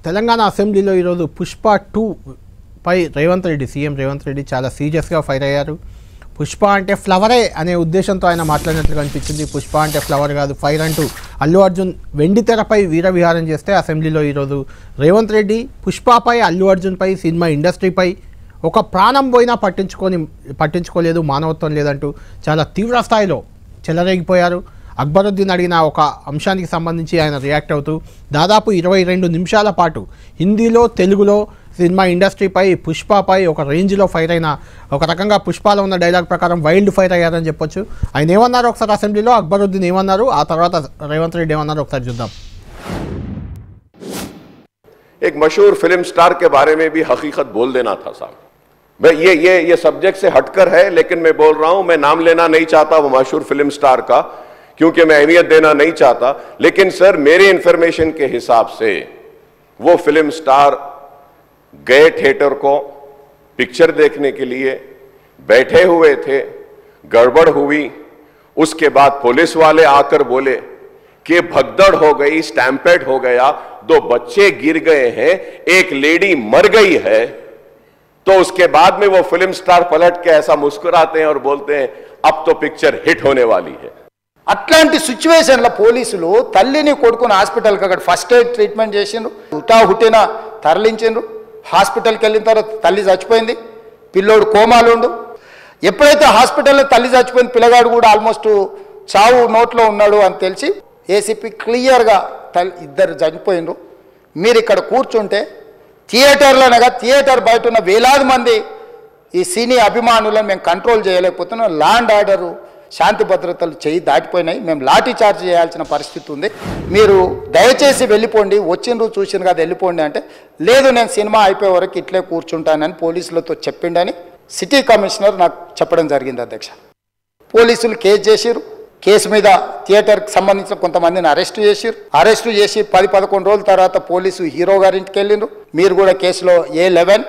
తెలంగాణ అసెంబ్లీలో ఈరోజు పుష్ప 2 పై రేవంత్ రెడ్డి సీఎం రేవంత్ రెడ్డి చాలా సీరియస్గా ఫైర్ అయ్యారు. పుష్ప అంటే ఫ్లవరే అనే ఉద్దేశంతో ఆయన మాట్లాడినట్లుగా అనిపించింది. పుష్ప అంటే ఫ్లవర్ కాదు ఫైర్ అంటూ అల్లు అర్జున్ వెండి తెరపై వీరవిహారం చేస్తే అసెంబ్లీలో ఈరోజు రేవంత్ రెడ్డి పుష్పపై అల్లు అర్జున్పై సినిమా ఇండస్ట్రీపై ఒక ప్రాణం పోయినా పట్టించుకోలేదు, మానవత్వం లేదంటూ చాలా తీవ్ర స్థాయిలో చెలరేగిపోయారు. అక్బరుద్దీన్ అడిగిన ఒక అంశానికి సంబంధించి ఆయన రియాక్ట్ అవుతూ దాదాపు 22 నిమిషాల పాటు హిందీలో తెలుగులో సినిమా ఇండస్ట్రీపై పుష్పపై ఒక రేంజ్లో ఫైర్ అయిన ఒక రకంగా పుష్పలో ఉన్న డైలాగ్ ప్రకారం వైల్డ్ ఫైర్ అయ్యారని చెప్పొచ్చు. ఆయన ఏమన్నారు ఒకసారి అసెంబ్లీలో, అక్బరుద్దీన్ ఏమన్నారు, ఆ తర్వాత రేవంత్ రెడ్డి ఏమన్నారు ఒకసారి చూద్దాం. एक मशहूर फिल्म स्टार के बारे में भी हकीकत बोल देना था साहब. मैं ये सब्जेक्ट से हटकर है, लेकिन मैं बोल रहा हूं, मैं नाम लेना नहीं चाहता वो मशहूर फिल्म स्टार का, क्योंकि मैं अहमियत देना नहीं चाहता. लेकिन सर मेरे इंफॉर्मेशन के हिसाब से वो फिल्म स्टार गए थिएटर को पिक्चर देखने के लिए, बैठे हुए थे, गड़बड़ हुई, उसके बाद पुलिस वाले आकर बोले कि भगदड़ हो गई, स्टैम्पेड हो गया, 2 बच्चे गिर गए हैं, एक लेडी मर गई है. तो उसके बाद में वो फिल्म स्टार पलट के ऐसा मुस्कुराते हैं और बोलते हैं अब तो पिक्चर हिट होने वाली है. అట్లాంటి సిచ్యువేషన్లో పోలీసులు తల్లిని కొడుకుని హాస్పిటల్కి అక్కడ ఫస్ట్ ఎయిడ్ ట్రీట్మెంట్ చేసిండ్రు, హుటిన తరలించిండ్రు. హాస్పిటల్కి వెళ్ళిన తర్వాత తల్లి చచ్చిపోయింది, పిల్లోడు కోమాలుండు. ఎప్పుడైతే హాస్పిటల్లో తల్లి చచ్చిపోయింది, పిల్లగాడు కూడా ఆల్మోస్ట్ చావు నోట్లో ఉన్నాడు అని తెలిసి ఏసీపీ క్లియర్గా ఇద్దరు చనిపోయిండ్రు. మీరు ఇక్కడ కూర్చుంటే థియేటర్లోనగా థియేటర్ బయట ఉన్న వేలాది మంది ఈ సినీ అభిమానులను మేము కంట్రోల్ చేయలేకపోతున్నాం. ల్యాండ్ ఆర్డరు శాంతి భద్రతలు చేయి దాటిపోయినాయి, మేము లాఠీ చార్జ్ చేయాల్సిన పరిస్థితి ఉంది. మీరు దయచేసి వెళ్ళిపోండి, వచ్చిండ్రు చూసిండ్రు కదా వెళ్ళిపోండి అంటే, లేదు నేను సినిమా అయిపోయే వరకు ఇట్లే కూర్చుంటానని పోలీసులతో చెప్పిండని సిటీ కమిషనర్ నాకు చెప్పడం జరిగింది అధ్యక్ష. పోలీసులు కేసు చేసిరు. కేసు మీద థియేటర్కి సంబంధించిన కొంతమందిని అరెస్ట్ చేసి 10-11 రోజుల తర్వాత పోలీసు హీరో గారింటికి వెళ్ళిండ్రు. మీరు కూడా కేసులో A11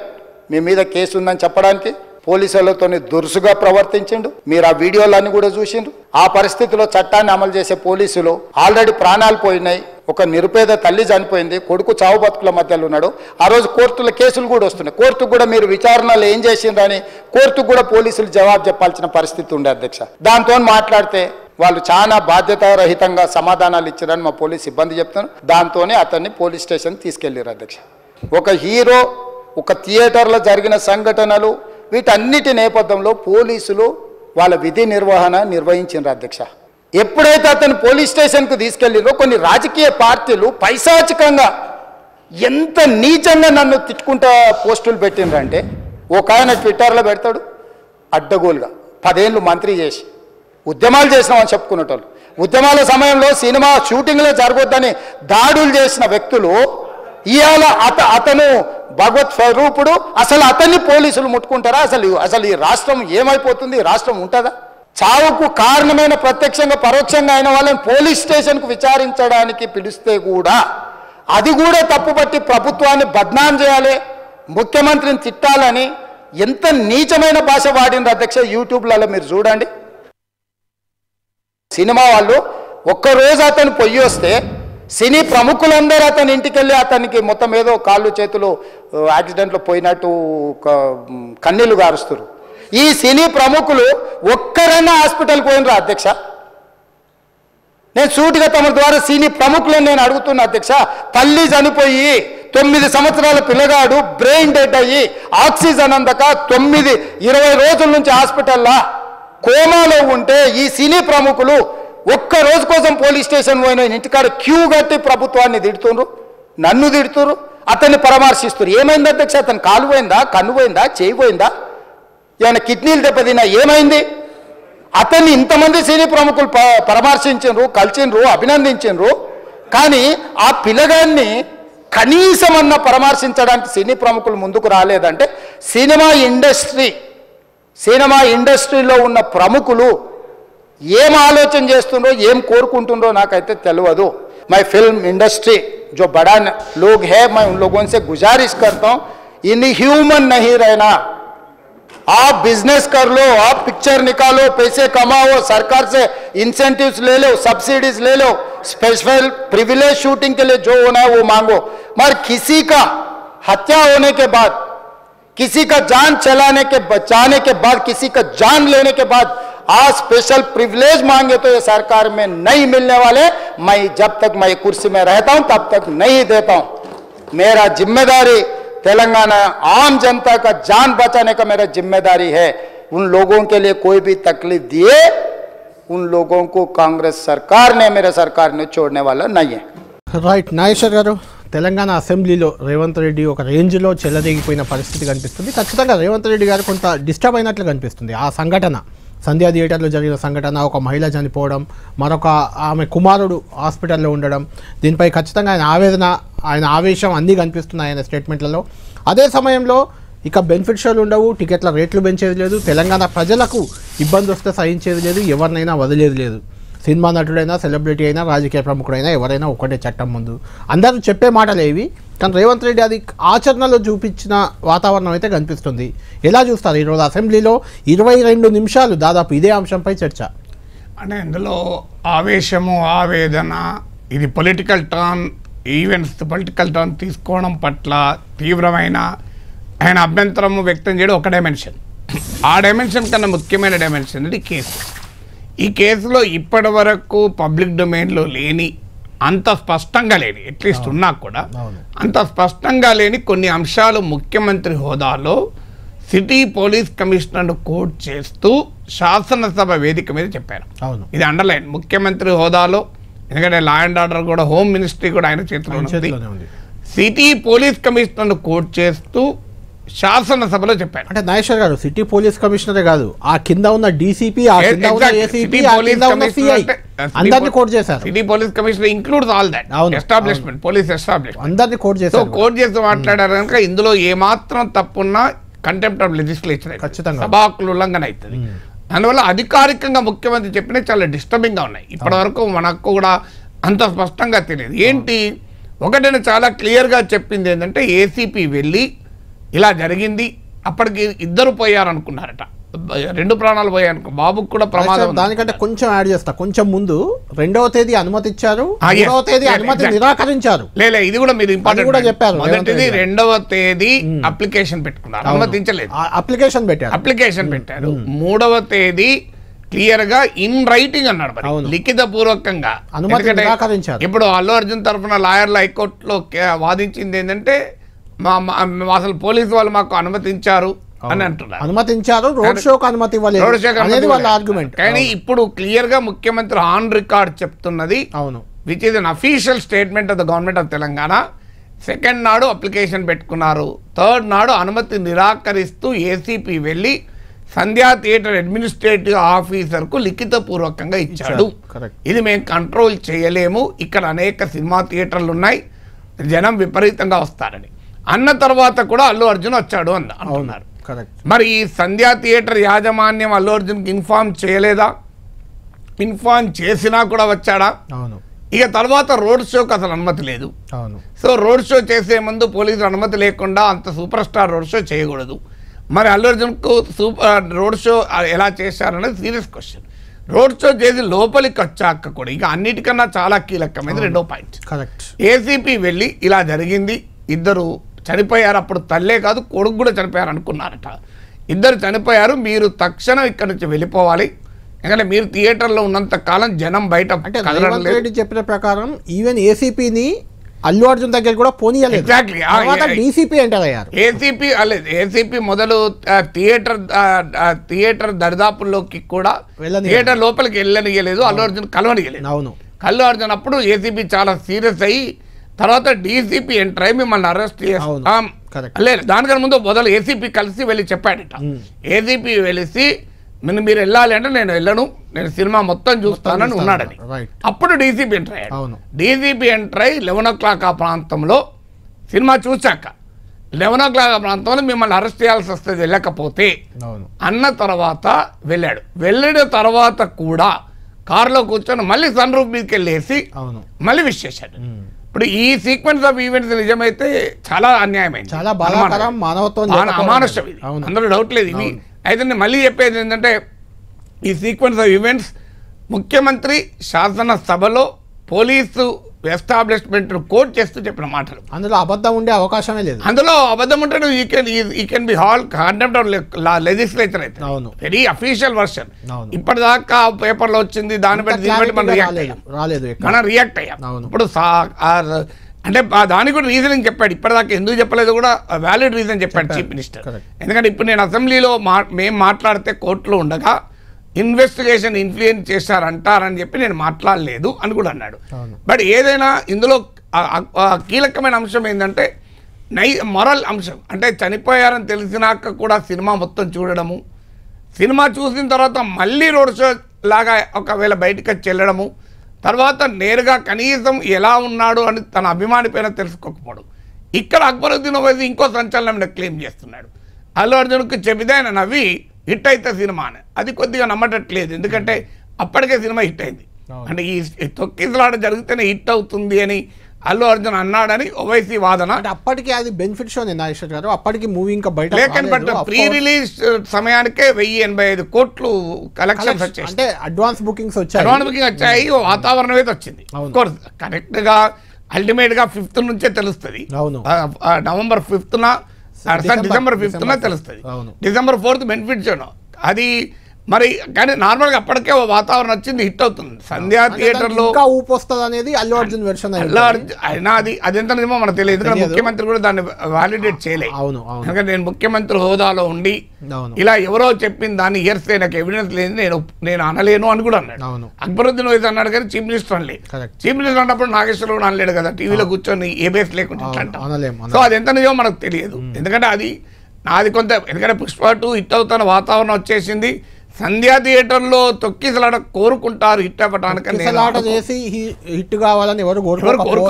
మీ మీద కేసు ఉందని చెప్పడానికి పోలీసులతో దురుసుగా ప్రవర్తించిండు. మీరు ఆ వీడియోలన్నీ కూడా చూసిండ్రు. ఆ పరిస్థితిలో చట్టాన్ని అమలు చేసే పోలీసులు ఆల్రెడీ ప్రాణాలు పోయినాయి, ఒక నిరుపేద తల్లి చనిపోయింది, కొడుకు చావు బతుకుల మధ్యలో ఉన్నాడు. ఆ రోజు కోర్టుల కేసులు కూడా వస్తున్నాయి. కోర్టుకు కూడా మీరు విచారణలు ఏం చేసిండ్రని కోర్టుకు కూడా పోలీసులు జవాబు చెప్పాల్సిన పరిస్థితి ఉండే అధ్యక్ష. దాంతో మాట్లాడితే వాళ్ళు చాలా బాధ్యతారహితంగా సమాధానాలు ఇచ్చారని మా పోలీస్ సిబ్బంది చెప్తున్నారు. దాంతోనే అతన్ని పోలీస్ స్టేషన్ తీసుకెళ్లారు అధ్యక్ష. ఒక హీరో, ఒక థియేటర్లో జరిగిన సంఘటనలు, వీటన్నిటి నేపథ్యంలో పోలీసులు వాళ్ళ విధి నిర్వహణ నిర్వహించారు అధ్యక్ష. ఎప్పుడైతే అతను పోలీస్ స్టేషన్కు తీసుకెళ్ళిరో కొన్ని రాజకీయ పార్టీలు పైశాచికంగా ఎంత నీచంగా నన్ను తిట్టుకుంటా పోస్టులు పెట్టిండ్రంటే, ఒక ఆయన ట్విట్టర్లో పెడతాడు అడ్డగోలుగా 10 ఏళ్ళు మంత్రి చేసి ఉద్యమాలు చేసినామని చెప్పుకునేటోళ్ళు, ఉద్యమాల సమయంలో సినిమా షూటింగ్లో జరగొద్దని దాడులు చేసిన వ్యక్తులు ఇవాళ అతను భగవత్ స్వరూపుడు, అసలు అతన్ని పోలీసులు ముట్టుకుంటారా? అసలు ఈ రాష్ట్రం ఏమైపోతుంది? ఈ రాష్ట్రం ఉంటుందా? చావుకు కారణమైన ప్రత్యక్షంగా పరోక్షంగా అయిన వాళ్ళని పోలీస్ స్టేషన్కు విచారించడానికి పిలిస్తే కూడా అది కూడా తప్పుపట్టి ప్రభుత్వాన్ని బద్నాం చేయాలి, ముఖ్యమంత్రిని తిట్టాలని ఎంత నీచమైన భాష వాడిండ్రు అధ్యక్ష. యూట్యూబ్లలో మీరు చూడండి. సినిమా వాళ్ళు ఒక్కరోజు అతను పొయ్యి వస్తే సినీ ప్రముఖులందరూ అతని ఇంటికి వెళ్ళి అతనికి మొత్తం ఏదో కాళ్ళు చేతులు యాక్సిడెంట్లో పోయినట్టు కన్నీళ్లు గారుస్తారు. ఈ సినీ ప్రముఖులు ఒక్కరైనా హాస్పిటల్కి పోయినరా అధ్యక్ష? నేను సూటిగా తమ ద్వారా సినీ ప్రముఖులను నేను అడుగుతున్నా అధ్యక్ష. తల్లి చనిపోయి 9 సంవత్సరాల పిల్లగాడు బ్రెయిన్ డెడ్ అయ్యి ఆక్సిజన్ అందక 20 రోజుల నుంచి హాస్పిటల్లో కోమాలో ఉంటే ఈ సినీ ప్రముఖులు ఒక్క రోజు కోసం పోలీస్ స్టేషన్ పోయిన ఇంటికాడ క్యూ కట్టి ప్రభుత్వాన్ని తిడుతున్నారు, నన్ను తిడుతున్నారు, అతన్ని పరామర్శిస్తారు. ఏమైంది అధ్యక్ష? అతను కాలు పోయిందా, కన్ను పోయిందా, చేయి పోయిందా, ఏమైనా కిడ్నీలు దెబ్బతిన్నా, ఏమైంది? అతన్ని ఇంతమంది సినీ ప్రముఖులు పరామర్శించారు, కలిసిండ్రు, అభినందించారు. కానీ ఆ పిల్లగాన్ని కనీసమన్నా పరామర్శించడానికి సినీ ప్రముఖులు ముందుకు రాలేదంటే సినిమా ఇండస్ట్రీలో ఉన్న ప్రముఖులు ఏం ఆలోచన చేస్తుండ్రో, ఏం కోరుకుంటుండ్రో నాకైతే తెలియదు. మై ఫిల్మ్ ఇండస్ట్రీ जो बड़ा लोग है, मैं उन लोगों से गुजारिश करता हूँ, इनह्यूमन नहीं रहना. आप बिजनेस कर लो, आप पिक्चर निकालो, पैसे कमाओ, सरकार से इंसेंटिव्स ले लो, सब्सिडीज ले लो, स्पेशल प्रिविलेज शूटिंग के लिए जो होना है वो मांगो. मगर किसी का हत्या होने के बाद, किसी का जान बचाने के बाद, किसी का जान लेने के बाद आज स्पेशल प्रिविलेज मांगे तो ये सरकार में नहीं मिलने वाले। मैं जब तक मैं कुर्सी में रहता हूं तब तक नहीं देता हूं। मेरा जिम्मेदारी तेलंगाना आम जनता का जान बचाने का मेरा जिम्मेदारी है। उन लोगों के लिए कोई भी तकलीफ दिए उन लोगों को कांग्रेस सरकार ने, मेरे सरकार ने छोड़ने वाला नहीं है। రైట్ నాగేశ్వర్ గారు, తెలంగాణ అసెంబ్లీలో రేవంత్ రెడ్డి ఒక రేంజ్లో చెల్లదిగిపోయిన పరిస్థితి కనిపిస్తుంది. ఖచ్చితంగా రేవంత్ రెడ్డి గారు కొంత డిస్టర్బ్ అయినట్లు కనిపిస్తుంది. ఆ సంఘటన సంధ్యా థియేటర్లో జరిగిన సంఘటన, ఒక మహిళ చనిపోవడం, మరొక ఆమె కుమారుడు హాస్పిటల్లో ఉండడం, దీనిపై ఖచ్చితంగా ఆయన ఆవేదన, ఆయన ఆవేశం అన్నీ కనిపిస్తున్నాయి ఆయన స్టేట్మెంట్లలో. అదే సమయంలో ఇక బెనిఫిషియల్ ఉండవు, టికెట్ల రేట్లు పెంచేది లేదు, తెలంగాణ ప్రజలకు ఇబ్బంది వస్తే సహించేది లేదు, ఎవరినైనా వదిలేది లేదు. సినిమా నటుడైనా, సెలబ్రిటీ అయినా, రాజకీయ ప్రముఖుడైనా ఎవరైనా ఒకటే చట్టం ముందు. అందరూ చెప్పే మాటలు ఏవి, కానీ రేవంత్ రెడ్డి అది ఆచరణలో చూపించిన వాతావరణం అయితే కనిపిస్తుంది. ఎలా చూస్తారు ఈరోజు అసెంబ్లీలో 22 నిమిషాలు దాదాపు ఇదే అంశంపై చర్చ? అంటే ఇందులో ఆవేశము, ఆవేదన, ఇది పొలిటికల్ టర్న్ తీసుకోవడం పట్ల తీవ్రమైన ఆయన అభ్యంతరము వ్యక్తం చేయడం ఒక డైమెన్షన్. ఆ డైమెన్షన్ కన్నా ముఖ్యమైన డైమెన్షన్ ఇది కేసు. ఈ కేసులో ఇప్పటి వరకు పబ్లిక్ డొమైన్లో లేని, అంత స్పష్టంగా లేని, అట్లీస్ట్ ఉన్నా కూడా అంత స్పష్టంగా లేని కొన్ని అంశాలు ముఖ్యమంత్రి హోదాలో సిటీ పోలీస్ కమిషనర్ను కోట్ చేస్తూ శాసనసభ వేదిక మీద చెప్పారు. ఇది అండర్లైన్, ముఖ్యమంత్రి హోదాలో, ఎందుకంటే లా అండ్ ఆర్డర్ కూడా, హోమ్ మినిస్ట్రీ కూడా ఆయన చేతిలో ఉంది. సిటీ పోలీస్ కమిషనర్ను కోట్ చేస్తూ శాసనసభలో చెప్పారు. అంటే నాగేశ్వర్ గారు, సిటీ పోలీస్ కమిషనరే కాదు, ఆ కింద ఉన్న డీసీపీ, ఆ కింద ఉన్న ఏసీపీ, ఆ కింద ఉన్న సిఐ అందరిని కోట్ చేశారు. City police commissioner includes all that establishment, police establishment అందరిని కోట్ చేశారు. కోట్ చేస్తూ మాట్లాడారు కనుక ఇందులో ఏమాత్రం తప్పున్నా కంటెంప్ట్ ఆఫ్ లెజిస్లేచర్ ఖచ్చితంగా సభాహక్కుల ఉల్లంఘన అవుతుంది. అందువల్ల అధికారికంగా ముఖ్యమంత్రి చెప్పినవి చాలా డిస్టర్బింగ్ గా ఉన్నాయి. ఇప్పటి వరకు మనకు కూడా అంత స్పష్టంగా తెలియదు. ఏంటి ఒకటైనా చాలా క్లియర్గా చెప్పింది ఏంటంటే, ఏసీపీ వెళ్ళి ఇలా జరిగింది, అప్పటికి ఇద్దరు పోయారు అనుకున్నారట, 2 ప్రాణాలు పోయాయి అనుకో, బాబుకు కూడా ప్రమాదం. దానికంటే కొంచెం యాడ్ చేస్తా, కొంచెం ముందు 2వ తేదీ అనుమతి ఇచ్చారు, 3వ తేదీ అనుమతి నిరాకరించారు. లేదు, ఇది కూడా మీరు ఇంపార్టెంట్ కూడా చెప్పారు. మొదటిది 2వ తేదీ అప్లికేషన్ పెట్టుకున్నారు, అనుమతించలేదు, అప్లికేషన్ పెట్టారు. 3వ తేదీ క్లియర్ గా ఇన్ రైటింగ్ అన్నాడు, మరి లిఖిత పూర్వకంగా. ఇప్పుడు అల్లు అర్జున్ తరఫున లాయర్లు హైకోర్టులో వాదించింది ఏంటంటే, అసలు పోలీసు వాళ్ళు మాకు అనుమతించారు అని అంటున్నారు. అనుమతించారు, రోడ్ షోకి అనుమతి ఇవ్వలేదు అనేది వాళ్ళ ఆర్గ్యుమెంట్. కానీ ఇప్పుడు క్లియర్ గా ముఖ్యమంత్రి ఆన్ రికార్డ్ చెప్తున్నది, అవును, which is an official statement of the government of Telangana. 2nd నాడు అప్లికేషన్ పెట్టుకున్నారు, 3rd నాడు అనుమతి నిరాకరిస్తూ ఏసీపీ వెళ్ళి సంధ్యా థియేటర్ అడ్మినిస్ట్రేటివ్ ఆఫీసర్కు లిఖిత పూర్వకంగా ఇచ్చాడు. ఇది మేము కంట్రోల్ చేయలేము, ఇక్కడ అనేక సినిమా థియేటర్లు ఉన్నాయి, జనం విపరీతంగా వస్తారని అన్న తర్వాత కూడా అల్లు అర్జున్ వచ్చాడు అంటున్నారు. మరి ఈ సంధ్యా థియేటర్ యాజమాన్యం అల్లు అర్జున్కి ఇన్ఫార్మ్ చేయలేదా? ఇన్ఫార్మ్ చేసినా కూడా వచ్చాడా? ఇక తర్వాత రోడ్ షోకి అసలు అనుమతి లేదు. సో రోడ్ షో చేసే ముందు పోలీసులు అనుమతి లేకుండా అంత సూపర్ స్టార్ రోడ్ షో చేయకూడదు. మరి అల్లు అర్జున్కు రోడ్ షో ఎలా చేశారనేది సీరియస్ క్వశ్చన్. రోడ్ షో చేసి లోపలికి వచ్చాక కూడా ఇక అన్నిటికన్నా చాలా కీలకమైనది 2వ పాయింట్. ఏసీపీ వెళ్ళి ఇలా జరిగింది, ఇద్దరు చనిపోయారు, అప్పుడు తల్లే కాదు కొడుకు కూడా చనిపోయారు అనుకున్నారట, ఇద్దరు చనిపోయారు, మీరు తక్షణం ఇక్కడ నుంచి వెళ్ళిపోవాలి, ఎందుకంటే మీరు థియేటర్లో ఉన్నంత కాలం జనం బయట. చెప్పిన ప్రకారం ఈవెన్ ఏసీపీని అల్లు అర్జున్ దగ్గర కూడా పోనీయలేదు. ఎగ్జాక్ట్లీ, డీసీపీ ఎంటర్ అయ్యారు. ఏసీపీ మొదలు థియేటర్ దరిదాపుల్లోకి కూడా, థియేటర్ లోపలికి వెళ్ళనియలేదు, అల్లు అర్జున్ కలవనియలేదు. అవును, అల్లు అర్జున్ అప్పుడు ఏసీపీ చాలా సీరియస్ అయ్యి తర్వాత డీసీపీ ఎంటర్ అయ్యి మిమ్మల్ని అరెస్ట్ చేస్తాం, లేదు దానికన్నా ముందు మొదలు ఏసీపీ కలిసి వెళ్ళి చెప్పాడట. ఏసీపీ వెలిసి మీరు వెళ్ళాలి అంటే నేను వెళ్ళను, నేను సినిమా మొత్తం చూస్తానని ఉన్నాడని. అప్పుడు డీసీపీ ఎంటర్ అయ్యాడు. డీసీపీ ఎంటర్ అయ్యి 11 o'clock ఆ ప్రాంతంలో సినిమా చూశాక 11 o'clock ఆ ప్రాంతంలో మిమ్మల్ని అరెస్ట్ చేయాల్సి వస్తుంది వెళ్ళకపోతే అన్న తర్వాత వెళ్ళాడు. వెళ్ళిన తర్వాత కూడా కారులో కూర్చొని మళ్ళీ సన్ రూఫ్ మీదకి వెళ్ళేసి మళ్ళీ విష్ చేశాడు. ఇప్పుడు ఈ సీక్వెన్స్ ఆఫ్ ఈవెంట్స్ నిజమైతే చాలా అన్యాయమైంది, చాలా బాధాకరం, అమానుష్యం, ఇది అందులో డౌట్ లేదు. ఇవి అయితే నేను మళ్ళీ చెప్పేది ఏంటంటే, ఈ సీక్వెన్స్ ఆఫ్ ఈవెంట్స్ ముఖ్యమంత్రి శాసనసభలో పోలీసు ఎస్టాబ్లిష్మెంట్ కోట్ చేస్తూ చెప్పిన మాటలు. అందులో అబద్ధం ఉండే అవకాశమే లేదు. అందులో అబద్ధం ఉంటే you can be hall contempt of legislature అయితే వెరీ అఫీషియల్ వర్షన్. ఇప్పటిదాకా పేపర్లో వచ్చింది, దాన్ని బట్టి మనం రియాక్ట్ అయ్యాం. ఇప్పుడు అంటే దానికి కూడా రీజనింగ్ చెప్పాడు, ఇప్పటిదాకా ఎందుకు చెప్పలేదు కూడా వ్యాలిడ్ రీజన్ చెప్పాడు చీఫ్ మినిస్టర్. ఎందుకంటే ఇప్పుడు నేను అసెంబ్లీలో మేము మాట్లాడితే కోర్టులో ఉండగా ఇన్వెస్టిగేషన్ ఇన్ఫ్లుయెన్స్ చేశారంటారని చెప్పి నేను మాట్లాడలేదు అని కూడా అన్నాడు. బట్ ఏదైనా ఇందులో కీలకమైన అంశం ఏంటంటే మొరల్ అంశం. అంటే చనిపోయారని తెలిసినాక కూడా సినిమా మొత్తం చూడడము, సినిమా చూసిన తర్వాత మళ్ళీ రోడ్ షో లాగా ఒకవేళ బయటకు వచ్చి వెళ్ళడము, తర్వాత నేరుగా కనీసం ఎలా ఉన్నాడు అని తన అభిమాని పైన తెలుసుకోకపోవడం. ఇక్కడ అక్బరుద్దీన్ ఓవైసీ ఇంకో సంచలనం క్లెయిమ్ చేస్తున్నాడు. అల్లు అర్జున్కి చెబితే ఆయన నవ్వి హిట్ అయితే సినిమా అని, అది కొద్దిగా నమ్మటట్లేదు. ఎందుకంటే అప్పటికే సినిమా హిట్ అయింది. అంటే ఈ తొక్కిసలాట జరిగితేనే హిట్ అవుతుంది అని అల్లు అర్జున్ అన్నాడని ఓవైసీ వాదన. అంటే అప్పటికి అది బెనిఫిట్ షో నాగేశ్వర్ గారు, అప్పటికి మూవీ ఇంకా బయట బట్ ప్రీ రిలీజ్ సమయానికే 1085 కోట్లు కలెక్షన్స్ వచ్చాయి. అంటే అడ్వాన్స్ బుకింగ్స్ వచ్చాయి, వాతావరణం అయితే వచ్చింది. కోర్స్ కరెక్ట్ గా అల్టిమేట్ గా 5th నుంచే తెలుస్తుంది. నవంబర్ 5th డిసెంబర్ 5th తెలుస్తుంది. డిసెంబర్ 4th బెనిఫిట్ షో అది మరి. కానీ నార్మల్గా అప్పటికే వాతావరణం వచ్చింది, హిట్ అవుతుంది. సంధ్యా థియేటర్లో ఊపు వస్తుంది అనేది అల్లు అర్జున్ వెర్షన్. అయినా అది ఎంత నిజమో మనకు తెలియదు, ఎందుకంటే ముఖ్యమంత్రి కూడా దాన్ని వాలిడేట్ చేయలేదు. ఎందుకంటే నేను ముఖ్యమంత్రి హోదాలో ఉండి ఇలా ఎవరో చెప్పిన దాన్ని ఇయర్స్ నాకు ఎవిడెన్స్ లేదు, నేను అనలేను అని కూడా అన్నాడు. అక్బరుద్దీన్ ఓవైసీ అన్నాడు కానీ చీఫ్ మినిస్టర్ అనలేదు. చీఫ్ మినిస్టర్ అన్నప్పుడు నాగేశ్వరరావు కూడా అనలేడు కదా, టీవీలో కూర్చొని ఏ బేస్ లేకుండా. సో అది ఎంత నిజమో మనకు తెలియదు. ఎందుకంటే అది కొంత, ఎందుకంటే పుష్ప 2 హిట్ అవుతున్న వాతావరణం వచ్చేసింది. సంధ్యా థియేటర్లో తొక్కిసలాట కోరుకుంటారు హిట్ అవ్వడానికి. హిట్ కావాలని ఎవరు కోరుకోరు.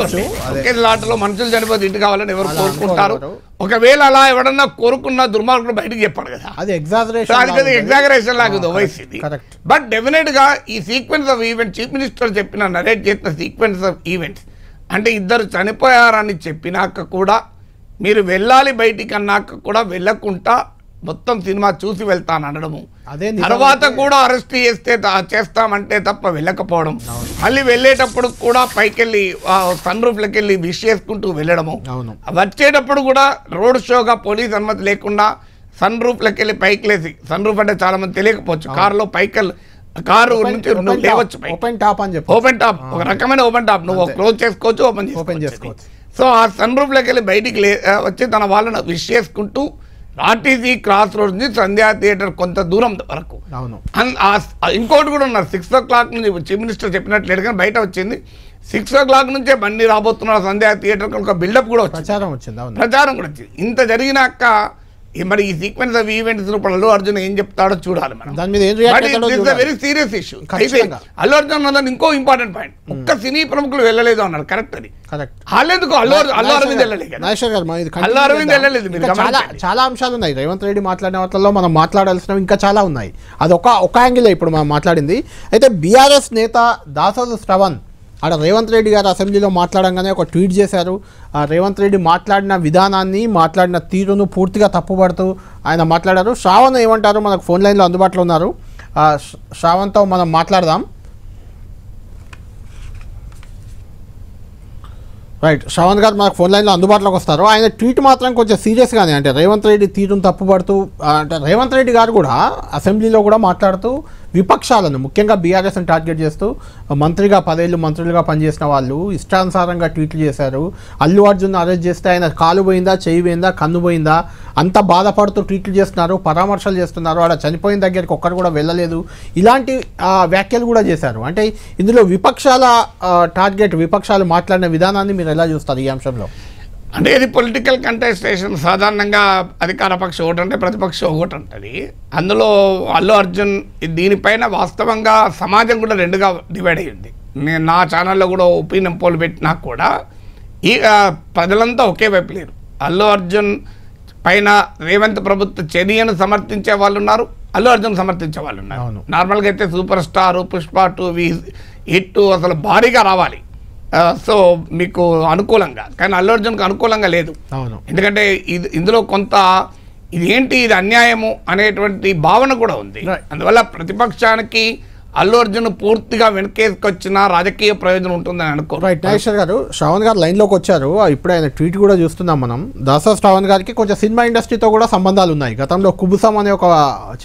తొక్కిసలాటలో మనుషులు చనిపోతే హిట్ కావాలని ఎవరు కోరుకుంటారు. ఒకవేళ అలా ఎవడన్నా కోరుకున్న దుర్మార్గుడు బయటకు చెప్పాడు కదా, అది ఎగ్జాగరేషన్ లాగా ఓవైసీది. బట్ డెఫినెట్ గా ఈ sequence of event chief minister చెప్పిన నరేట్ చేసిన సీక్వెన్స్ ఆఫ్ ఈవెంట్స్, అంటే ఇద్దరు చనిపోయారని చెప్పినాక కూడా మీరు వెళ్ళాలి బయటికి అన్నాక కూడా వెళ్ళకుండా మొత్తం సినిమా చూసి వెళ్తాను అనడము, తర్వాత కూడా అరెస్ట్ చేస్తామంటే తప్ప వెళ్ళకపోవడం, మళ్ళీ వెళ్ళేటప్పుడు కూడా పైకెళ్ళి సన్ రూఫ్లకి వెళ్ళి విష్ చేసుకుంటూ వెళ్ళడము, వచ్చేటప్పుడు కూడా రోడ్ షోగా పోలీస్ అనుమతి లేకుండా సన్ రూఫ్లకి వెళ్ళి పైకి లేసి, సన్ రూఫ్ అంటే చాలా మంది తెలియకపోవచ్చు, కారులో పైకెళ్ళి కారు నుంచి నువ్వు లేవచ్చు, ఓపెన్ టాప్ అని చెప్పి, ఓపెన్ టాప్ ఒక రకమైన ఓపెన్ టాప్, నువ్వు క్లోజ్ చేసుకోవచ్చు, ఓపెన్ చేసుకోవచ్చు. సో ఆ సన్ రూఫ్లోకి వెళ్ళి బయటికి వచ్చి తన వాళ్ళని విష్ చేసుకుంటూ ఆర్టీసీ క్రాస్ రోడ్ నుంచి సంధ్యా థియేటర్ కొంత దూరం వరకు. ఇంకోటి కూడా ఉన్నారు, 6 o'clock నుంచి చీఫ్ మినిస్టర్ చెప్పినట్లేదు కానీ బయట వచ్చింది, 6 o'clock నుంచే బండి రాబోతున్నారు సంధ్యా థియేటర్, ఒక బిల్డప్ కూడా వచ్చింది, ప్రచారం కూడా వచ్చింది. ఇంత జరిగినాక మరి ఈ సీక్వెన్స్ ఆఫ్ ఈవెంట్స్ ఇప్పుడు అల్లు అర్జున్ ఏం చెప్తాడో చూడాలి మనం. Very serious issue. అయితే అల్లు అర్జున్ అన్నది ఇంకో ఇంపార్టెంట్ పాయింట్, ఒక్క సినీ ప్రముఖులు వెళ్ళలేదు అన్నారు. కరెక్ట్, అది వాళ్ళెందుకు అల్లు అరవింద్ వెళ్ళలేదు, అల్లు అరవింద్ వెళ్ళలేదు. చాలా అంశాలు ఉన్నాయి రేవంత్ రెడ్డి మాట్లాడిన వాటిల్లో, మనం మాట్లాడాల్సినవి ఇంకా చాలా ఉన్నాయి. అది ఒక యాంగిల్ ఇప్పుడు మనం మాట్లాడింది. అయితే బీఆర్ఎస్ నేత దాసోజు శ్రవణ్ ఆడ రేవంత్ రెడ్డి గారు అసెంబ్లీలో మాట్లాడంగానే ఒక ట్వీట్ చేశారు. రేవంత్ రెడ్డి మాట్లాడిన విధానాన్ని, మాట్లాడిన తీరును పూర్తిగా తప్పుపడుతూ ఆయన మాట్లాడారు. శ్రావణ్ ఏమంటారు, మనకు ఫోన్ లైన్లో అందుబాటులో ఉన్నారు, శ్రావణ్తో మనం మాట్లాడదాం. రైట్, శ్రావణ్ గారు మనకు ఫోన్ లైన్లో అందుబాటులోకి వస్తారు. ఆయన ట్వీట్ మాత్రం కొంచెం సీరియస్గానే, అంటే రేవంత్ రెడ్డి తీరును తప్పుపడుతూ, అంటే రేవంత్ రెడ్డి గారు కూడా అసెంబ్లీలో కూడా మాట్లాడుతూ విపక్షాలను ముఖ్యంగా బీఆర్ఎస్ని టార్గెట్ చేస్తూ మంత్రిగా 10 ఏళ్ళు మంత్రులుగా పనిచేసిన వాళ్ళు ఇష్టానుసారంగా ట్వీట్లు చేశారు. అల్లు అర్జున్ అరెస్ట్ చేస్తే ఆయన కాలు పోయిందా, చెయ్యి పోయిందా, కన్ను పోయిందా, అంత బాధపడుతూ ట్వీట్లు చేస్తున్నారు, పరామర్శలు చేస్తున్నారు, ఆడ చనిపోయిన దగ్గరికి ఒక్కరు కూడా వెళ్ళలేదు, ఇలాంటి వ్యాఖ్యలు కూడా చేశారు. అంటే ఇందులో విపక్షాల టార్గెట్, విపక్షాలు మాట్లాడిన విధానాన్ని మీరు ఎలా చూస్తారు ఈ అంశంలో? అంటే ఇది పొలిటికల్ కంటెస్టేషన్. సాధారణంగా అధికార పక్షం ఒకటి అంటే ప్రతిపక్షం ఒకటి ఉంటుంది. అందులో అల్లు అర్జున్ దీనిపైన వాస్తవంగా సమాజం కూడా 2గా డివైడ్ అయ్యింది. నేను నా ఛానల్లో కూడా ఒపీనియన్ పోల్ పెట్టినా కూడా ఈ ప్రజలంతా ఒకే వైపు లేరు. అల్లు అర్జున్ పైన రేవంత్ ప్రభుత్వ చర్యను సమర్థించే వాళ్ళు ఉన్నారు, అల్లు అర్జున్ సమర్థించే వాళ్ళు ఉన్నారు. నార్మల్గా అయితే సూపర్ స్టార్, పుష్ప 2 హిట్ అసలు భారీగా రావాలి, సో మీకు అనుకూలంగా, కానీ అల్లు అర్జున్కి అనుకూలంగా లేదు. ఎందుకంటే ఇందులో కొంత ఇది అన్యాయము అనేటువంటి భావన కూడా ఉంది. అందువల్ల ప్రతిపక్షానికి అల్లు అర్జున్ పూర్తిగా వెనకేసుకొచ్చిన రాజకీయ ప్రయోజనం ఉంటుందని అనుకో. రైట్ నాగేశ్వర్ గారు, శ్రావణ్ గారు లైన్లోకి వచ్చారు. ఇప్పుడు ఆయన ట్వీట్ కూడా చూస్తున్నాం మనం. దాసా శ్రావణ్ గారికి కొంచెం సినిమా ఇండస్ట్రీతో కూడా సంబంధాలు ఉన్నాయి. గతంలో కుబుసం అనే ఒక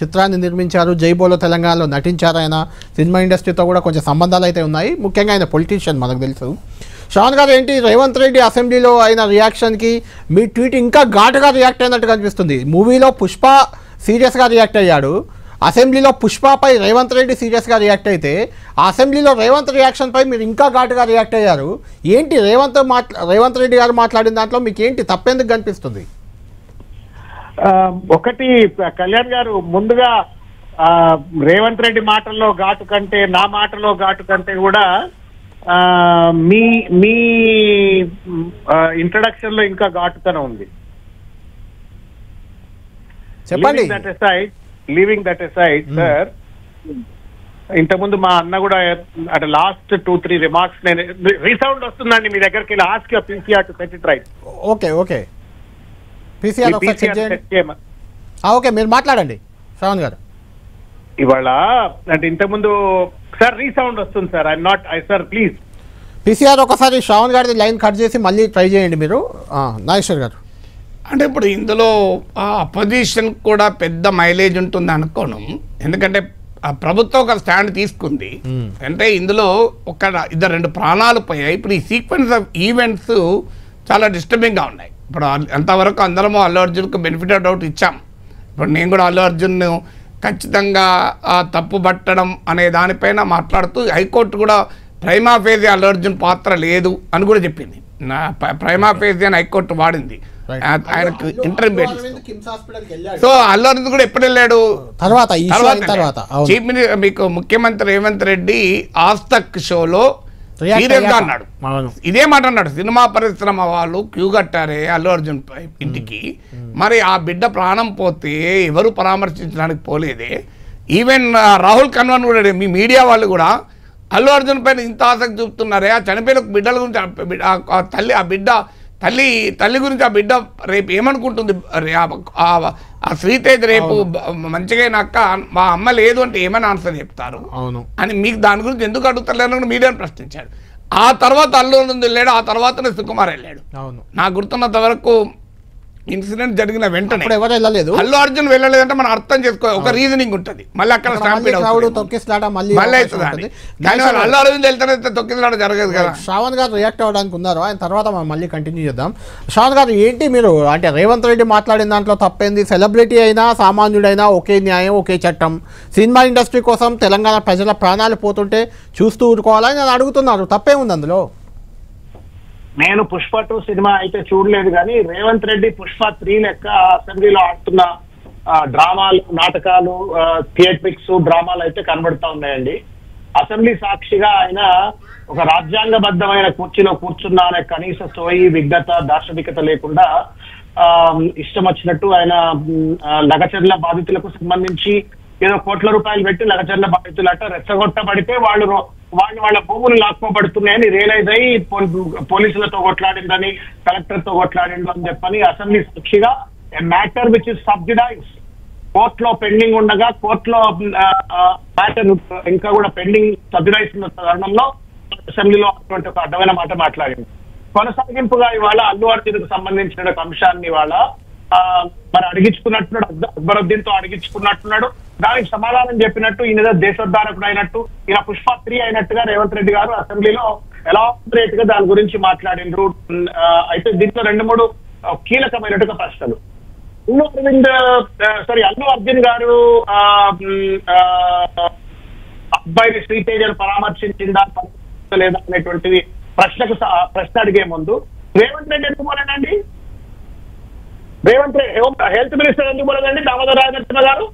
చిత్రాన్ని నిర్మించారు, జై బోలో తెలంగాణలో నటించారు. ఆయన సినిమా ఇండస్ట్రీతో కూడా కొంచెం సంబంధాలు అయితే ఉన్నాయి. ముఖ్యంగా ఆయన పొలిటీషియన్ మనకు తెలుసు. శ్రావణ్ గారు ఏంటి రేవంత్ రెడ్డి అసెంబ్లీలో అయిన రియాక్షన్కి మీ ట్వీట్ ఇంకా ఘాటుగా రియాక్ట్ అయినట్టు కనిపిస్తుంది. మూవీలో పుష్ప సీరియస్గా రియాక్ట్ అయ్యాడు, అసెంబ్లీలో పుష్పపై రేవంత్ రెడ్డి సీరియస్గా రియాక్ట్ అయితే అసెంబ్లీలో రేవంత్ రియాక్షన్పై మీరు ఇంకా ఘాటుగా రియాక్ట్ అయ్యారు. ఏంటి రేవంత్ రెడ్డి గారు మాట్లాడిన దాంట్లో మీకు ఏంటి తప్పెందుకు కనిపిస్తుంది? ఒకటి కళ్యాణ్ గారు, ముందుగా రేవంత్ రెడ్డి మాటల్లో ఘాటు కంటే నా మాటలో ఘాటు కంటే కూడా మీ మీ ఇంట్రడక్షన్ లో ఇంకా ఘాటుతనం ఉంది. చెప్పండి. లీవింగ్ దట్ aside, సార్, ఇంతకుముందు మా అన్న కూడా అంటే లాస్ట్ 2-3 రిమార్క్స్ నేను రీసౌండ్ వస్తుందండి మీ దగ్గరికి వెళ్ళి ask your PCR to set it right. Okay PCR okay, మీరు మాట్లాడండి శ్రావణ్ గారు. ఇవాళ అంటే ఇంతకుముందు సార్ రీసౌండ్ వస్తుంది సార్. సార్ ప్లీజ్ పీసీఆర్ ఒకసారి శ్రావణ్ గారిది లైన్ కట్ చేసి మళ్ళీ ట్రై చేయండి మీరు. నాగేశ్వర్ గారు, అంటే ఇప్పుడు ఇందులో అపోజిషన్ కూడా పెద్ద మైలేజ్ ఉంటుంది అనుకోను. ఎందుకంటే ప్రభుత్వం ఒక స్టాండ్ తీసుకుంది. అంటే ఇందులో రెండు ప్రాణాలు పోయాయి. ఇప్పుడు ఈ సీక్వెన్స్ ఆఫ్ ఈవెంట్స్ చాలా డిస్టర్బింగ్గా ఉన్నాయి. ఇప్పుడు అంతవరకు అందరము అల్లు అర్జున్కు బెనిఫిట్ ఆఫ్ డౌట్ ఇచ్చాం. ఇప్పుడు నేను కూడా అల్లు అర్జున్ను ఖచ్చితంగా తప్పు పట్టడం అనే దానిపైన మాట్లాడుతూ హైకోర్టు కూడా ప్రైమా ఫేజీ అల్లు అర్జున్ పాత్ర లేదు అని కూడా చెప్పింది. ప్రైమా ఫేజీ అని హైకోర్టు వాడింది ఆయనకు ఇంటర్మీడియట్. సో అల్లు అర్జున్ కూడా ఎప్పుడు వెళ్ళాడు తర్వాత చీఫ్ మినిస్టర్ మీకు ముఖ్యమంత్రి రేవంత్ రెడ్డి ఆస్తక్ షోలో సీరియస్గా అన్నాడు, ఇదే మాట అన్నాడు. సినిమా పరిశ్రమ వాళ్ళు క్యూ కట్టారే అల్లు అర్జున్ ఇంటికి, మరి ఆ బిడ్డ ప్రాణం పోతే ఎవరు పరామర్శించడానికి పోలేదే. ఈవెన్ రాహుల్ కన్వర్ కూడా మీ మీడియా వాళ్ళు కూడా అల్లు అర్జున్ పైన ఇంత ఆసక్తి చూపుతున్నారే, ఆ చనిపోయిన బిడ్డల గురించి తల్లి గురించి ఆ బిడ్డ రేపు ఏమనుకుంటుంది, ఆ శ్రీతేజ్ రేపు మంచిగా అయినాక మా అమ్మ లేదు అంటే ఏమైనా ఆన్సర్ చెప్తారు అని మీకు దాని గురించి ఎందుకు అడుగుతలేరు మీడియాని ప్రశ్నించాడు. ఆ తర్వాత అల్లు అర్జున్ వెళ్ళాడు, ఆ తర్వాతనే సుకుమార్ వెళ్ళాడు. నాకు గుర్తున్నంత వరకు ఇన్సిడెంట్ జరిగిన వెంటనే ఎవరు వెళ్ళలేదు, అల్లు అర్జున్ వెళ్ళలేదంటే మనం అర్థం చేసుకో, ఒక రీజనింగ్ ఉంటుంది. మళ్ళీ అక్కడ స్టాంపీడ్ అల్లు అర్జున్ వెళ్తేనే తొక్కిసలాట జరగదు కదా. శ్రావణ్ గారు రియాక్ట్ అవ్వడానికి ఉన్నారు, ఆయన తర్వాత మనం మళ్ళీ కంటిన్యూ చేద్దాం. శ్రావణ్ గారు ఏంటి మీరు అంటే రేవంత్ రెడ్డి మాట్లాడిన దాంట్లో తప్పేంది? సెలబ్రిటీ అయినా సామాన్యుడైనా ఒకే న్యాయం ఒకే చట్టం. సినిమా ఇండస్ట్రీ కోసం తెలంగాణ ప్రజల ప్రాణాలు పోతుంటే చూస్తూ ఊరుకోవాలని నేను అడుగుతున్నారు, తప్పేముంది అందులో? నేను పుష్ప 2 సినిమా అయితే చూడలేదు, కానీ రేవంత్ రెడ్డి పుష్ప 3 లెక్క అసెంబ్లీలో ఆడుతున్న డ్రామాలు, నాటకాలు, థియేట్రిక్స్, డ్రామాలు అయితే కనబడుతూ ఉన్నాయండి. అసెంబ్లీ సాక్షిగా ఆయన ఒక రాజ్యాంగబద్ధమైన కుర్చీలో కూర్చున్నా అనే కనీస సోయి, విఘ్నత, దార్శనికత లేకుండా ఇష్టం వచ్చినట్టు ఆయన లగచర్ల బాధితులకు సంబంధించి ఏదో కోట్ల రూపాయలు పెట్టి లగచర్ల బాధితులట రెచ్చగొట్టబడితే వాళ్ళ భూములు లాక్కోబడుతున్నాయని రియలైజ్ అయ్యి పోలీసులతో కొట్లాడిందని, కలెక్టర్ తో కొట్లాడిండు అని చెప్పని అసెంబ్లీ సాక్షిగా మ్యాటర్ విచ్ ఇస్ సబ్సిడైజ్ కోర్టులో పెండింగ్ ఉండగా కోర్టులో మ్యాటర్ ఇంకా కూడా పెండింగ్ సబ్సిడైజ్ ఉన్న తరుణంలో అసెంబ్లీలో అటువంటి ఒక అడ్డమైన మాట మాట్లాడింది. కొనసాగింపుగా ఇవాళ అల్లు అర్జున్కు సంబంధించిన అంశాన్ని ఇవాళ మరి అడిగించుకున్నట్టున్నాడు, అక్బరుద్దీన్ తో అడిగించుకున్నట్టున్నాడు. దానికి సమాధానం చెప్పినట్టు ఈయన దేశోద్ధారకుడు అయినట్టు, ఈయన పుష్ప 3 అయినట్టుగా రేవంత్ రెడ్డి గారు అసెంబ్లీలో ఎలాబరేట్ గా దాని గురించి మాట్లాడిండ్రు. అయితే దీంట్లో 2-3 కీలకమైనట్టుగా ప్రశ్నలు. అల్లు అర్జున్ గారు అబ్బాయిని శ్రీతేజను పరామర్శించిందా లేదా అనేటువంటిది ప్రశ్న అడిగే ముందు రేవంత్ రెడ్డి ఎందుకు పోలేదండి? రేవంత్ రెడ్డి హెల్త్ మినిస్టర్ ఎందుకు పోలేదండి? దామోదర్ రాజనరసింహ గారు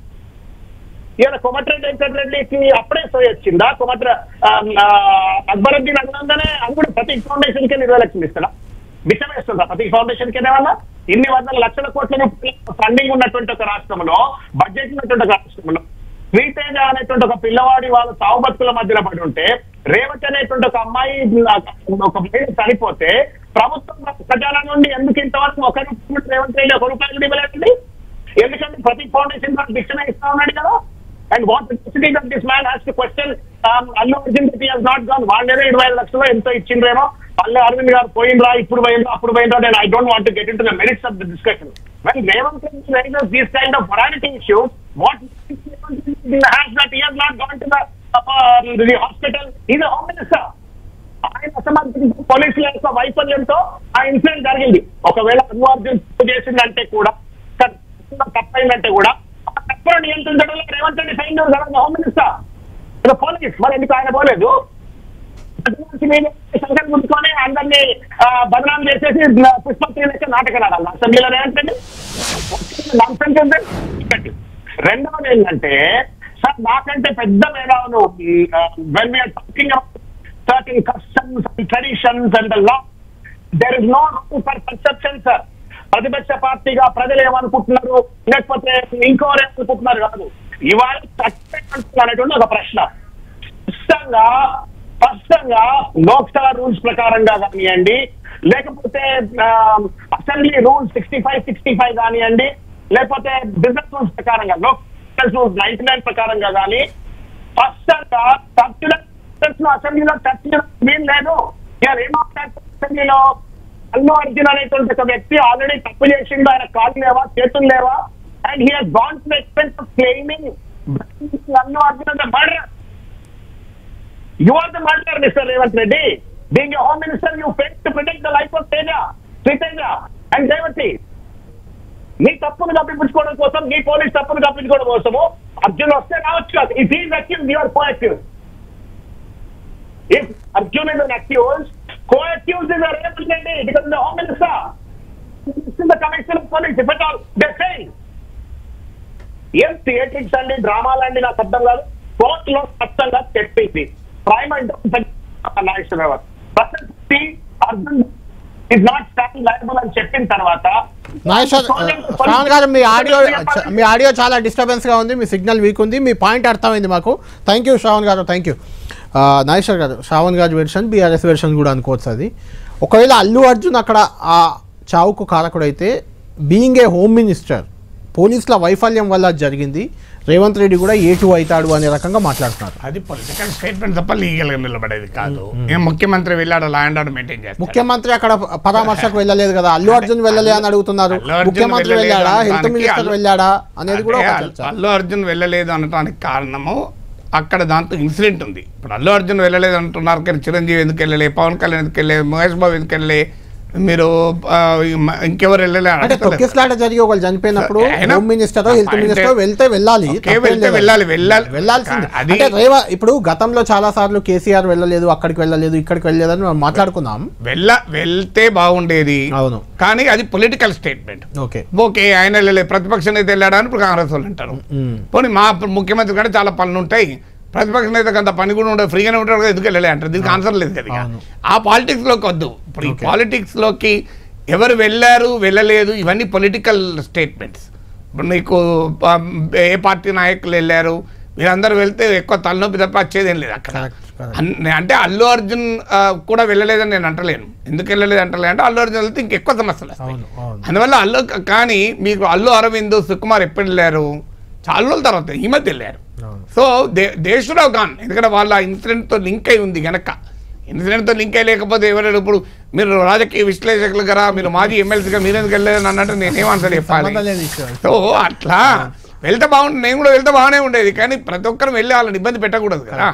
ఇవాళ కోమటిరెడ్డి వెంకటరెడ్డికి అప్పుడే సోయి వచ్చిందా? అక్బరుద్దీన్ అన్నందనే అది కూడా ప్రతీక్ ఫౌండేషన్ కి 20 లక్షలు ఇస్తాడా? బిచ్చం వేస్తుందా ప్రతీక్ ఫౌండేషన్ కి? ఏమన్నా ఇన్ని వందల లక్షల కోట్ల ఫండింగ్ ఉన్నటువంటి ఒక రాష్ట్రంలో, బడ్జెట్ ఉన్నటువంటి ఒక రాష్ట్రంలో శ్రీతేజ అనేటువంటి ఒక పిల్లవాడి వాళ్ళ సావు బతుకుల మధ్యలో పడి ఉంటే, రేవతి అనేటువంటి ఒక అమ్మాయి ఒక మహిళ చనిపోతే ప్రభుత్వం ఖజానా నుండి ఎందుకు ఇంతవరకు రేవంత్ రెడ్డి ₹1 కూడా ఇవ్వలేదండి? ఎందుకంటే ప్రతీక్ ఫౌండేషన్ భిక్షణ ఇస్తా ఉన్నాడు కదా. And what necessity that this man has to question Allu Arjun not gone. వాళ్ళేదో 25 లక్షలు ఎంతో ఇచ్చిండ్రేమో, అల్లు అరవింద్ గారు పోయిండ్రా, ఇప్పుడు పోయిండ్రా, అప్పుడు పోయిండ్రా. నేను I don't want to get in to the merits of the discussion. When Revanth Reddy raises these kind of morality issues, what has that he has not gone to the hospital? He's a home minister. ఆయన అసమర్థంతో పోలీసుల యొక్క వైఫల్యంతో ఆ incident జరిగింది. ఒకవేళ అల్లు అర్జున్ చేసిందంటే కూడా, తప్పైందంటే కూడా తప్పని నియంత్రించడంలో రేవంత్ రెడ్డి సైన్ హోమ్ మినిస్టర్ పోలీస్. మరి ఎందుకు ఆయన పోలేదు? సంఖ్యను ముందుకొని అందరినీ బదనాం చేసేసి పుష్పత్రి లెక్క నాటకాలు ఆడాలి అసెంబ్లీలో రేవంత్ రెడ్డి. రెండవది ఏంటంటే, సార్ నాకంటే పెద్ద మేధావులు when we are talking about certain customs and traditions and the law, there is no room for perception, sir. ప్రతిపక్ష పార్టీగా ప్రజలు ఏమనుకుంటున్నారు, లేకపోతే ఇంకోరు ఏమనుకుంటున్నారు కాదు. ఇవాళ అనేటువంటి ఒక ప్రశ్న స్పష్టంగా లోక్సభ రూల్స్ ప్రకారంగా కానివ్వండి, లేకపోతే అసెంబ్లీ రూల్స్ 65 కానివ్వండి, లేకపోతే బిజినెస్ రూల్స్ ప్రకారంగా లోకల్ రూల్స్ 99 ప్రకారంగా కానీ స్పష్టంగా అసెంబ్లీలో చర్చ వీలు లేదు. అసెంబ్లీలో అల్లు అర్జున్ అనేటువంటి ఒక వ్యక్తి ఆల్రెడీ తప్పు చేసిండు, ఆయన కాళ్ళు లేవా, చేతులు లేవా, and he has gone to the expense of claiming Allu Arjun as a murderer. You are the murderer, Mr. Revanth Reddy. Being a home minister, you failed to protect the life of Sriteja and Revati. నీ తప్పును తప్పించుకోవడం కోసం, నీ police తప్పును తప్పించుకోవడం కోసము అర్జున్ వస్తే రావచ్చు కాదు. If he is accused, you are co-accused. If Arjun is an accused, co-accused is a Revanth Reddy because the home minister is in the commission of police. If at all they say, ఏం theatrics అండి, డ్రామాలండి, నాకు అర్థం కాదు. Court లో స్పష్టంగా చెప్పింది prime and Arjun is not standing liable అని చెప్పిన తర్వాత శ్రావణ్ గారు మీ ఆడియో చాలా డిస్టర్బెన్స్ గా ఉంది, మీ సిగ్నల్ వీక్ ఉంది, మీ పాయింట్ అర్థమైంది మాకు. థ్యాంక్ యూ శ్రావణ్ గారు, థ్యాంక్ యూ. నాగేశ్వర్ గారు, శ్రావణ్ గారి వెర్షన్ బీఆర్ఎస్ వెర్షన్ కూడా అనుకోవచ్చు. అది ఒకవేళ అల్లు అర్జున్ అక్కడ ఆ చావుకు కారకుడైతే, బీయింగ్ ఏ హోమ్ మినిస్టర్, పోలీసుల వైఫల్యం వల్ల జరిగింది, రేవంత్ రెడ్డి కూడా A2 అవుతాడు అనే రకంగా మాట్లాడుతున్నారు. అది పొలిటికల్ స్టేట్మెంట్ తప్ప లీగల్ గా నిలబడేది కాదు. ముఖ్యమంత్రి వెళ్ళాడు, లా అండ్ ఆర్డర్ మెయింటైన్ చేస్తాడు. ముఖ్యమంత్రి అక్కడ పరామర్శకు వెళ్ళలేదు కదా, అల్లు అర్జున్ వెళ్ళలే అని అడుగుతున్నారు. ముఖ్యమంత్రి వెళ్ళాడా, హెల్త్ మినిస్టర్ వెళ్ళాడా అనేది కూడా అల్లు అర్జున్ వెళ్ళలేదు అనడానికి కారణము అక్కడ దాంతో ఇన్సిడెంట్ ఉంది. ఇప్పుడు అల్లు అర్జున్ వెళ్ళలేదు అంటున్నారు కానీ చిరంజీవి ఎందుకు వెళ్ళలే, పవన్ కళ్యాణ్ ఎందుకు వెళ్ళలే, మహేష్ బాబు ఎందుకు వెళ్ళలే, మీరు ఇంకెవరు వెళ్ళలేదు. తొక్కిసలాట జరిగి ఒకళ్ళు చనిపోయినప్పుడు హోమ్ మినిస్టర్, హెల్త్ మినిస్టర్ వెళ్తే వెళ్ళాల్సింది. అంటే ఇప్పుడు గతంలో చాలా సార్లు కేసీఆర్ వెళ్ళలేదు, అక్కడికి వెళ్ళలేదు, ఇక్కడికి వెళ్ళలేదు అని మనం మాట్లాడుకున్నాం. వెళ్తే బాగుండేది. అవును, కానీ అది పొలిటికల్ స్టేట్మెంట్. ఓకే, ఆయన వెళ్ళలేదు, ప్రతిపక్ష నేత వెళ్ళాడా అని ఇప్పుడు కాంగ్రెస్ వాళ్ళు అంటారు. పోనీ మా ముఖ్యమంత్రి కంటే చాలా పనులు ఉంటాయి, ప్రతిపక్ష నేతకు అంత పని కూడా ఉండదు, ఫ్రీగానే ఉంటారు కదా, ఎందుకు వెళ్ళలే అంటారు. దీనికి ఆన్సర్ లేదు కదా. ఆ పాలిటిక్స్లోకి వద్దు. ఇప్పుడు ఈ పాలిటిక్స్లోకి ఎవరు వెళ్ళారు వెళ్ళలేదు ఇవన్నీ పొలిటికల్ స్టేట్మెంట్స్. ఇప్పుడు నీకు ఏ పార్టీ నాయకులు వెళ్ళారు, మీరందరూ వెళ్తే ఎక్కువ తలనొప్పి తప్ప వచ్చేదేం లేదు అక్కడ. అంటే అల్లు అర్జున్ కూడా వెళ్ళలేదని నేను అంటలేను. ఎందుకు వెళ్ళలేదు అంటలే అంటే అల్లు అర్జున్ వెళ్తే ఇంకెక్కువ సమస్యలు వస్తాయి. అందువల్ల కానీ మీకు అల్లు అరవింద్, సుకుమార్ ఎప్పుడు వెళ్ళారు, చాలా రోజుల తర్వాత ఈ మధ్య వెళ్ళారు. So they should have gone. ఎందుకంటే వాళ్ళ ఇన్సిడెంట్తో లింక్ అయి ఉంది కనుక. ఇన్సిడెంట్తో లింక్ అయి లేకపోతే ఎవరైనా ఇప్పుడు మీరు రాజకీయ విశ్లేషకులు కదా, మీరు మాజీ ఎమ్మెల్సీగా మీరెందుకు వెళ్ళలేదని అన్నట్టు నేనేమంటారు చెప్పాలి. సో అట్లా వెళ్తే బాగుంటుంది, నేను కూడా వెళ్తే బాగానే ఉండేది, కానీ ప్రతి ఒక్కరు వెళ్ళి వాళ్ళని ఇబ్బంది పెట్టకూడదు కదా.